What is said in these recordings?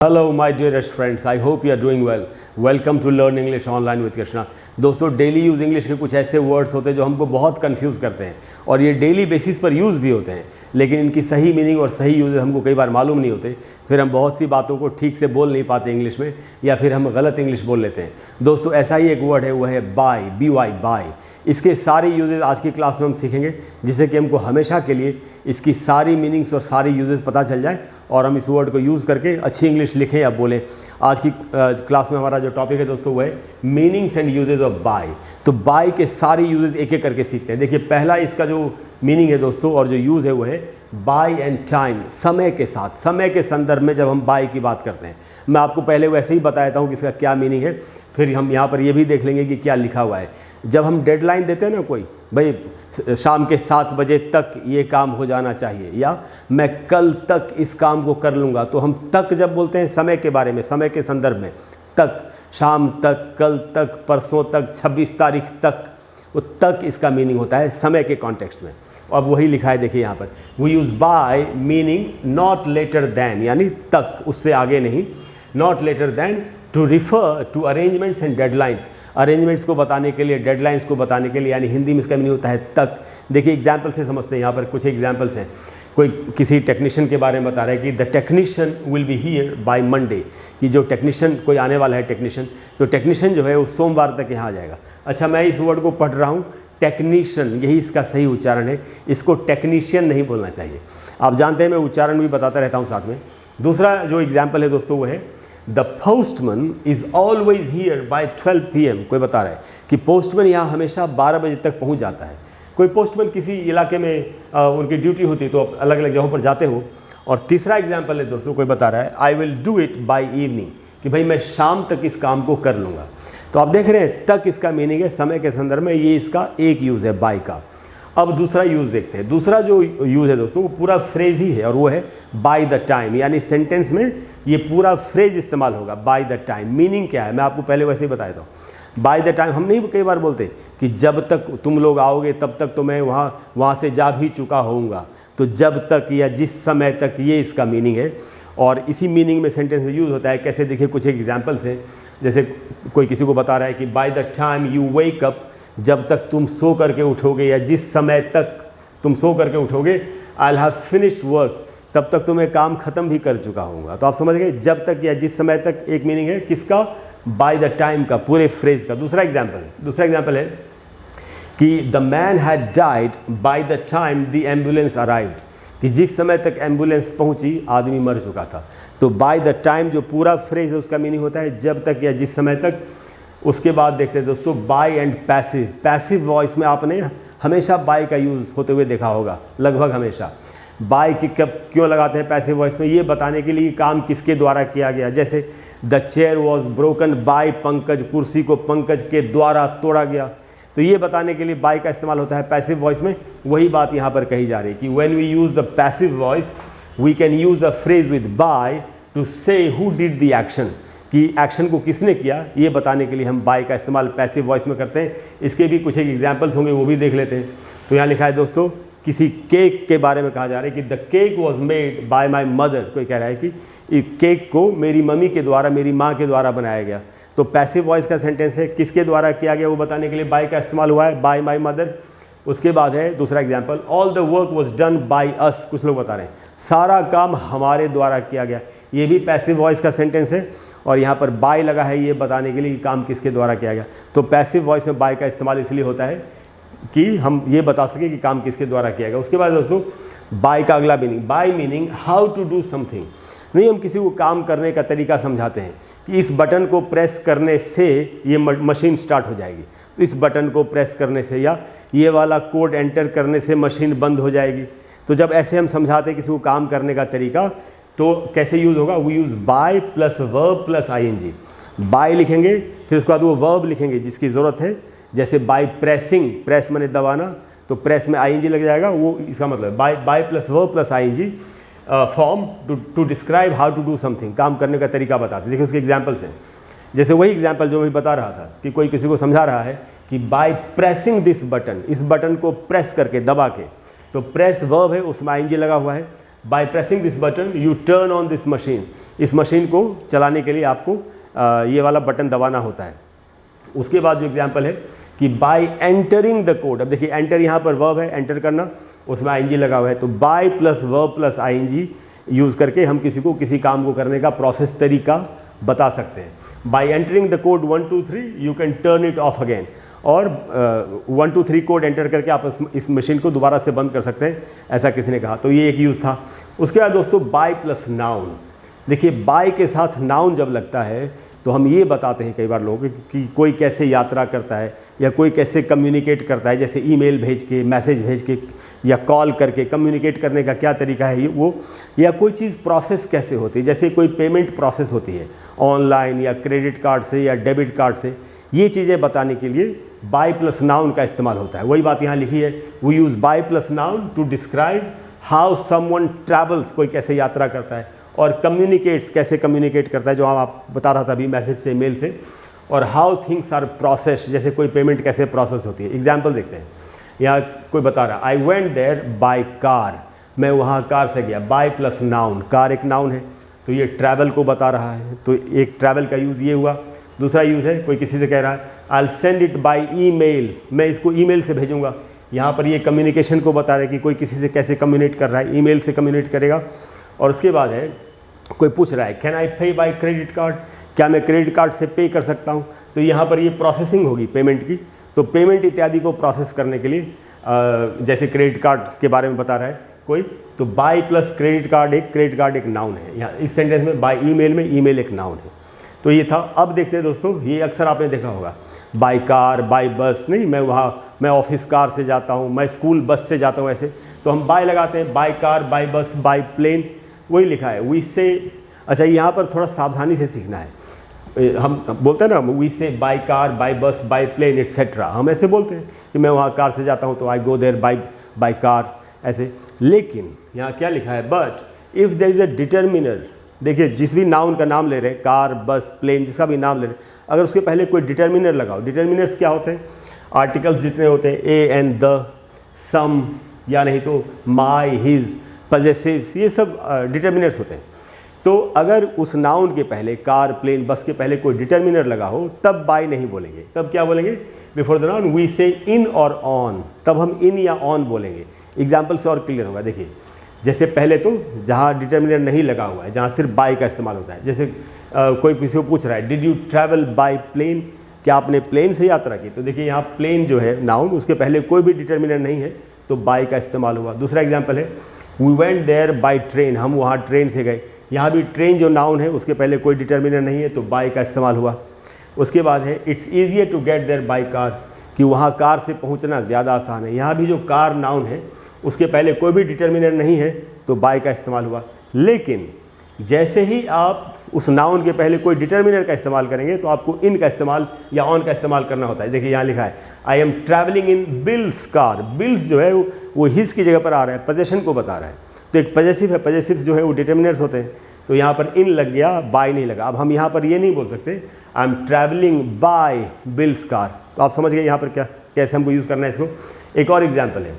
Hello my dearest friends, I hope you are doing well. Welcome to Learn English Online with Krishna. दोस्तों daily use English के कुछ ऐसे words होते हैं जो हमको बहुत कंफ्यूज करते हैं और ये डेली बेसिस पर यूज़ भी होते हैं, लेकिन इनकी सही मीनिंग और सही यूज़ हमको कई बार मालूम नहीं होते। फिर हम बहुत सी बातों को ठीक से बोल नहीं पाते इंग्लिश में, या फिर हम गलत इंग्लिश बोल लेते हैं। दोस्तों ऐसा ही एक वर्ड है, वो है बाय, BY, बाय। इसके सारे यूजेस आज की क्लास में हम सीखेंगे, जिससे कि हमको हमेशा के लिए इसकी सारी मीनिंग्स और सारी यूजेस पता चल जाए और हम इस वर्ड को यूज़ करके अच्छी इंग्लिश लिखें या बोलें। आज की क्लास में हमारा जो टॉपिक है दोस्तों वो है meanings and uses of by. तो बाय के सारे यूजेस एक एक करके सीखते हैं। देखिए पहला इसका जो मीनिंग है दोस्तों और जो यूज़ है वो है बाय एंड टाइम, समय के साथ, समय के संदर्भ में जब हम बाय की बात करते हैं। मैं आपको पहले वैसे ही बताता हूँ कि इसका क्या मीनिंग है, फिर हम यहाँ पर ये भी देख लेंगे कि क्या लिखा हुआ है। जब हम डेडलाइन देते हैं ना, कोई भाई शाम के 7 बजे तक ये काम हो जाना चाहिए या मैं कल तक इस काम को कर लूँगा, तो हम तक जब बोलते हैं समय के बारे में, समय के संदर्भ में, तक, शाम तक, कल तक, परसों तक, 26 तारीख तक, वो तक इसका मीनिंग होता है समय के कॉन्टेक्स्ट में। अब वही लिखा है, देखिए यहाँ पर we use by meaning not later than, यानी तक, उससे आगे नहीं, not later than to refer to arrangements and deadlines, arrangements को बताने के लिए, डेडलाइंस को बताने के लिए, यानी हिंदी में इसका मीनिंग होता है तक। देखिए एग्जाम्पल से समझते हैं, यहाँ पर कुछ एग्जाम्पल्स हैं। कोई किसी टेक्नीशियन के बारे में बता रहा है कि the technician will be here by Monday, कि जो टेक्नीशियन कोई आने वाला है टेक्नीशियन, तो टेक्नीशियन जो है वो सोमवार तक यहाँ आ जाएगा। अच्छा, मैं इस वर्ड को पढ़ रहा हूँ टेक्नीशियन, यही इसका सही उच्चारण है, इसको टेक्नीशियन नहीं बोलना चाहिए। आप जानते हैं मैं उच्चारण भी बताता रहता हूँ साथ में। दूसरा जो एग्जाम्पल है दोस्तों वो है the postman is always here bye 12 PM। कोई बता रहा है कि पोस्टमैन यहाँ हमेशा 12 बजे तक पहुँच जाता है। कोई पोस्टमैन किसी इलाके में उनकी ड्यूटी होती है तो अलग अलग जगहों पर जाते हो। और तीसरा एग्जाम्पल है दोस्तों, कोई बता रहा है I will do it by evening, कि भाई मैं शाम तक इस काम को कर लूँगा। तो आप देख रहे हैं तक इसका मीनिंग है समय के संदर्भ में, ये इसका एक यूज़ है बाय का। अब दूसरा यूज़ देखते हैं। दूसरा जो यूज़ है दोस्तों वो पूरा फ्रेज ही है और वो है बाय द टाइम, यानी सेंटेंस में ये पूरा फ्रेज इस्तेमाल होगा बाय द टाइम। मीनिंग क्या है मैं आपको पहले वैसे ही बताया था। बाय द टाइम हम नहीं कई बार बोलते कि जब तक तुम लोग आओगे तब तक तो मैं वहाँ से जा भी चुका होऊंगा, तो जब तक या जिस समय तक, ये इसका मीनिंग है। और इसी मीनिंग में सेंटेंस में यूज़ होता है। कैसे, देखिए कुछ एग्जाम्पल्स हैं। जैसे कोई किसी को बता रहा है कि by the time you wake up, जब तक तुम सो करके उठोगे या जिस समय तक तुम सो करके उठोगे, आई हैव फिनिश्ड वर्क, तब तक तो मैं काम ख़त्म भी कर चुका होऊंगा। तो आप समझ गए, जब तक या जिस समय तक एक मीनिंग है किसका, बाय द टाइम का, पूरे फ्रेज का। दूसरा एग्जाम्पल है कि the man had died by the time the ambulance arrived, कि जिस समय तक एम्बुलेंस पहुंची आदमी मर चुका था। तो बाय द टाइम जो पूरा फ्रेज है उसका मीनिंग होता है जब तक या जिस समय तक। उसके बाद देखते हैं दोस्तों by and passive. Passive voice में आपने हमेशा बाय का यूज़ होते हुए देखा होगा, लगभग हमेशा। बाय की कब क्यों लगाते हैं पैसिव वॉइस में, ये बताने के लिए काम किसके द्वारा किया गया। जैसे the chair was broken by Pankaj, कुर्सी को पंकज के द्वारा तोड़ा गया। तो ये बताने के लिए बाय का इस्तेमाल होता है पैसिव वॉइस में। वही बात यहाँ पर कही जा रही है कि when we use the passive voice we can use the phrase with by to say who did the action, कि एक्शन को किसने किया, ये बताने के लिए हम बाय का इस्तेमाल पैसिव वॉइस में करते हैं। इसके भी कुछ एक एग्जाम्पल्स होंगे, वो भी देख लेते हैं। तो यहाँ लिखा है दोस्तों, किसी केक के बारे में कहा जा रहा है कि the cake was made by my mother. कोई कह रहा है कि केक को मेरी मम्मी के द्वारा, मेरी माँ के द्वारा बनाया गया। तो पैसिव वॉइस का सेंटेंस है, किसके द्वारा किया गया वो बताने के लिए बाय का इस्तेमाल हुआ है, बाय माई मदर। उसके बाद है दूसरा example, all the work was done by us. कुछ लोग बता रहे हैं सारा काम हमारे द्वारा किया गया, ये भी पैसिव वॉइस का सेंटेंस है। और यहाँ पर बाय लगा है ये बताने के लिए कि काम किसके द्वारा किया गया। तो पैसिव वॉइस में बाय का इस्तेमाल इसलिए होता है कि हम ये बता सकें कि काम किसके द्वारा किया गया। उसके बाद दोस्तों बाय का अगला meaning, by meaning how to do something. नहीं, हम किसी को काम करने का तरीका समझाते हैं कि इस बटन को प्रेस करने से ये मशीन स्टार्ट हो जाएगी, तो इस बटन को प्रेस करने से, या ये वाला कोड एंटर करने से मशीन बंद हो जाएगी। तो जब ऐसे हम समझाते हैं किसी को काम करने का तरीका, तो कैसे यूज़ होगा, we use by plus verb plus ING। By लिखेंगे, फिर उसके बाद वो वर्ब लिखेंगे जिसकी ज़रूरत है। जैसे बाय प्रेसिंग, प्रेस मैंने दबाना, तो प्रेस में ING लग जाएगा, वो इसका मतलब by plus verb plus ING form to describe how to do something, काम करने का तरीका बताते हैं। देखिए उसके एग्जाम्पल्स हैं। जैसे वही एग्जाम्पल जो मैं बता रहा था कि कोई किसी को समझा रहा है कि बाय प्रेसिंग दिस बटन, इस बटन को प्रेस करके, दबा के, तो प्रेस वर्ब है, उसमें ING लगा हुआ है। By pressing this button U turn on this machine. इस मशीन को चलाने के लिए आपको ये वाला बटन दबाना होता है। उसके बाद जो एग्जाम्पल है कि बाय एंटरिंग द कोड, अब देखिए एंटर यहाँ पर वर्ब है, एंटर करना, उसमें आईएनजी लगा हुआ है, तो by plus verb plus ING use करके हम किसी को किसी काम को करने का प्रोसेस तरीका बता सकते हैं। Bye entering the code 1 2 3 you can turn it of again, और 1 2 3 कोड एंटर करके आप इस मशीन को दोबारा से बंद कर सकते हैं, ऐसा किसी ने कहा, तो ये एक यूज़ था। उसके बाद दोस्तों बाय प्लस नाउन, देखिए बाय के साथ नाउन जब लगता है तो हम ये बताते हैं कई बार लोगों को कि कोई कैसे यात्रा करता है या कोई कैसे कम्युनिकेट करता है, जैसे ईमेल भेज के, मैसेज भेज के या कॉल करके कम्युनिकेट करने का क्या तरीका है ये वो, या कोई चीज़ प्रोसेस कैसे होती है, जैसे कोई पेमेंट प्रोसेस होती है ऑनलाइन या क्रेडिट कार्ड से या डेबिट कार्ड से, ये चीज़ें बताने के लिए बाय प्लस नाउन का इस्तेमाल होता है। वही बात यहाँ लिखी है, we use by plus noun to describe how someone travels, कोई कैसे यात्रा करता है, और कम्युनिकेट्स, कैसे कम्युनिकेट करता है, जो आप बता रहा था अभी मैसेज से, मेल से, और हाउ थिंग्स आर प्रोसेस, जैसे कोई पेमेंट कैसे प्रोसेस होती है। एग्जाम्पल देखते हैं, यहाँ कोई बता रहा I went there by car, मैं वहाँ कार से गया, बाय प्लस नाउन, कार एक नाउन है तो ये ट्रैवल को बता रहा है, तो एक ट्रैवल का यूज़ ये हुआ। दूसरा यूज़ है, कोई किसी से कह रहा है I send it by email, मैं इसको ईमेल से भेजूँगा, यहाँ पर ये कम्युनिकेशन को बता रहा है कि कोई किसी से कैसे कम्युनिकेट कर रहा है, ईमेल से कम्युनिकेट करेगा। और उसके बाद है कोई पूछ रहा है कैन आई पे बाय क्रेडिट कार्ड, क्या मैं क्रेडिट कार्ड से पे कर सकता हूँ, तो यहाँ पर ये प्रोसेसिंग होगी पेमेंट की, तो पेमेंट इत्यादि को प्रोसेस करने के लिए जैसे क्रेडिट कार्ड के बारे में बता रहा है कोई, तो बाय प्लस क्रेडिट कार्ड एक नाउन है। यहाँ इस सेंटेंस में बाय ईमेल में ईमेल एक नाउन है, तो ये था। अब देखते हैं दोस्तों, ये अक्सर आपने देखा होगा, बाय कार, बाय बस, नहीं मैं ऑफिस कार से जाता हूँ, मैं स्कूल बस से जाता हूँ, ऐसे तो हम बाय लगाते हैं, बाय कार, बाय बस, बाय प्लेन, वही लिखा है वी से। अच्छा, यहाँ पर थोड़ा सावधानी से सीखना है, हम बोलते हैं ना वी से बाय कार, बाय बस, बाय प्लेन एटसेट्रा, हम ऐसे बोलते हैं कि मैं वहाँ कार से जाता हूँ तो I go there by car, ऐसे। लेकिन यहाँ क्या लिखा है, but if there is a determiner, देखिए जिस भी नाउन का नाम ले रहे हैं, कार, बस, प्लेन, जिसका भी नाम ले रहे हैं, अगर उसके पहले कोई डिटर्मिनर लगाओ, डिटर्मिनर्स क्या होते हैं, आर्टिकल्स जितने होते हैं, ए एंड द, सम, या नहीं तो माई, हिज, पजेसिव्स, ये सब डिटर्मिनर्स होते हैं। तो अगर उस नाउन के पहले, कार, प्लेन, बस के पहले कोई डिटर्मिनर लगा हो, तब बाय नहीं बोलेंगे, तब क्या बोलेंगे, बिफोर द नाउन वी से इन और ऑन, तब हम इन या ऑन बोलेंगे। एग्जाम्पल से और क्लियर होगा, देखिए जैसे पहले तो जहाँ डिटर्मिनर नहीं लगा हुआ है, जहाँ सिर्फ बाय का इस्तेमाल होता है, जैसे कोई किसी को पूछ रहा है did you travel by plane, क्या आपने प्लेन से यात्रा की, तो देखिए यहाँ प्लेन जो है नाउन, उसके पहले कोई भी डिटर्मिनर नहीं है तो बाय का इस्तेमाल हुआ। दूसरा एग्जाम्पल है we went there by train, हम वहाँ ट्रेन से गए, यहाँ भी ट्रेन जो नाउन है उसके पहले कोई डिटर्मिनर नहीं है तो बाय का इस्तेमाल हुआ। उसके बाद है it's easier to get there by car, कि वहाँ कार से पहुँचना ज़्यादा आसान है, यहाँ भी जो कार नाउन है उसके पहले कोई भी डिटर्मिनर नहीं है तो बाय का इस्तेमाल हुआ। लेकिन जैसे ही आप उस नाउन के पहले कोई डिटर्मिनर का इस्तेमाल करेंगे तो आपको इन का इस्तेमाल या ऑन का इस्तेमाल करना होता है। देखिए यहाँ लिखा है I am travelling in bills car, bills जो है वो हिज की जगह पर आ रहा है, पोजेशन को बता रहा है, तो एक पजेसिव है, पजेसिव्स जो है वो डिटर्मिनर्स होते हैं, तो यहाँ पर इन लग गया, बाय नहीं लगा। अब हम यहाँ पर ये नहीं बोल सकते I am travelling by bills car, तो आप समझ गए यहाँ पर क्या कैसे हमको यूज़ करना है इसको। एक और एग्जाम्पल है,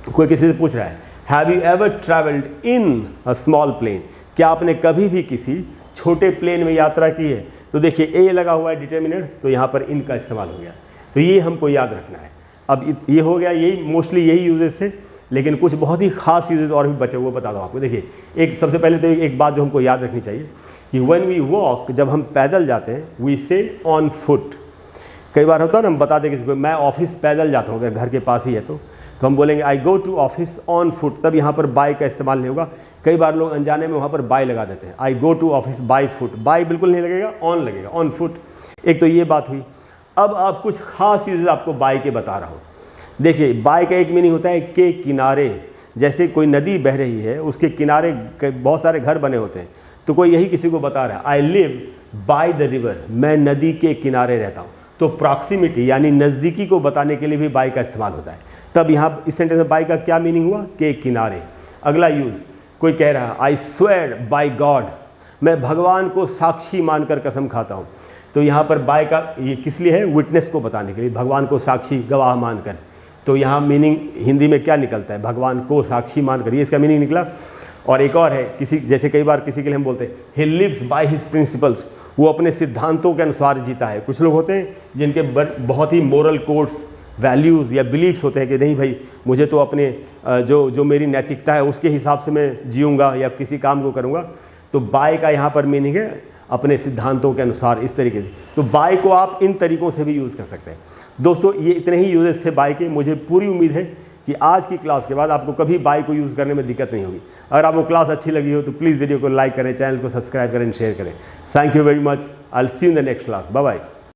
कोई किसी से पूछ रहा है have you ever travelled in a small plane, क्या आपने कभी भी किसी छोटे प्लेन में यात्रा की है, तो देखिए ए लगा हुआ है डिटर्मिनर, तो यहाँ पर इन का इस्तेमाल हो गया, तो ये हमको याद रखना है। अब ये हो गया, यही मोस्टली यही यूजेस थे, लेकिन कुछ बहुत ही खास यूजेस और भी बचे हुए बता दो आपको। देखिए एक सबसे पहले तो एक बात जो हमको याद रखनी चाहिए कि व्हेन वी वॉक, जब हम पैदल जाते हैं, वी से ऑन फुट। कई बार होता है ना, हम बता दें किसी को मैं ऑफिस पैदल जाता हूँ, अगर घर के पास ही है तो हम बोलेंगे I go to office on foot, तब यहाँ पर बाय का इस्तेमाल नहीं होगा। कई बार लोग अनजाने में वहाँ पर बाय लगा देते हैं, I go to office by foot, by बिल्कुल नहीं लगेगा, ऑन लगेगा, ऑन फुट। एक तो ये बात हुई। अब आप कुछ खास यूजेस आपको बाय के बता रहा हूँ। देखिए बाय का एक मीनिंग होता है के किनारे, जैसे कोई नदी बह रही है उसके किनारे बहुत सारे घर बने होते हैं, तो कोई यही किसी को बता रहा है I live by the river, मैं नदी के किनारे रहता हूँ, तो प्रॉक्सिमिटी यानी नज़दीकी को बताने के लिए भी बाय का इस्तेमाल होता है। तब यहाँ इस सेंटेंस में बाय का क्या मीनिंग हुआ, के किनारे। अगला यूज़, कोई कह रहा है आई स्वेयर बाय गॉड, मैं भगवान को साक्षी मानकर कसम खाता हूँ, तो यहाँ पर बाय का ये किस लिए है, विटनेस को बताने के लिए, भगवान को साक्षी गवाह मानकर। तो यहाँ मीनिंग हिंदी में क्या निकलता है, भगवान को साक्षी मानकर, ये इसका मीनिंग निकला। और एक और है, किसी जैसे कई बार किसी के लिए हम बोलते हैं he lives by his principles, वो अपने सिद्धांतों के अनुसार जीता है। कुछ लोग होते हैं जिनके बहुत ही मोरल कोड्स, वैल्यूज़ या बिलीव्स होते हैं कि नहीं भाई मुझे तो अपने जो मेरी नैतिकता है उसके हिसाब से मैं जीऊँगा या किसी काम को करूँगा। तो बाय का यहाँ पर मीनिंग है अपने सिद्धांतों के अनुसार, इस तरीके से। तो बाय को आप इन तरीक़ों से भी यूज़ कर सकते हैं। दोस्तों ये इतने ही यूजेस थे बाय के। मुझे पूरी उम्मीद है कि आज की क्लास के बाद आपको कभी बाय को यूज़ करने में दिक्कत नहीं होगी। अगर आपको क्लास अच्छी लगी हो तो प्लीज़ वीडियो को लाइक करें, चैनल को सब्सक्राइब करें, शेयर करें। Thank you very much. I will see you in the next class. Bye bye.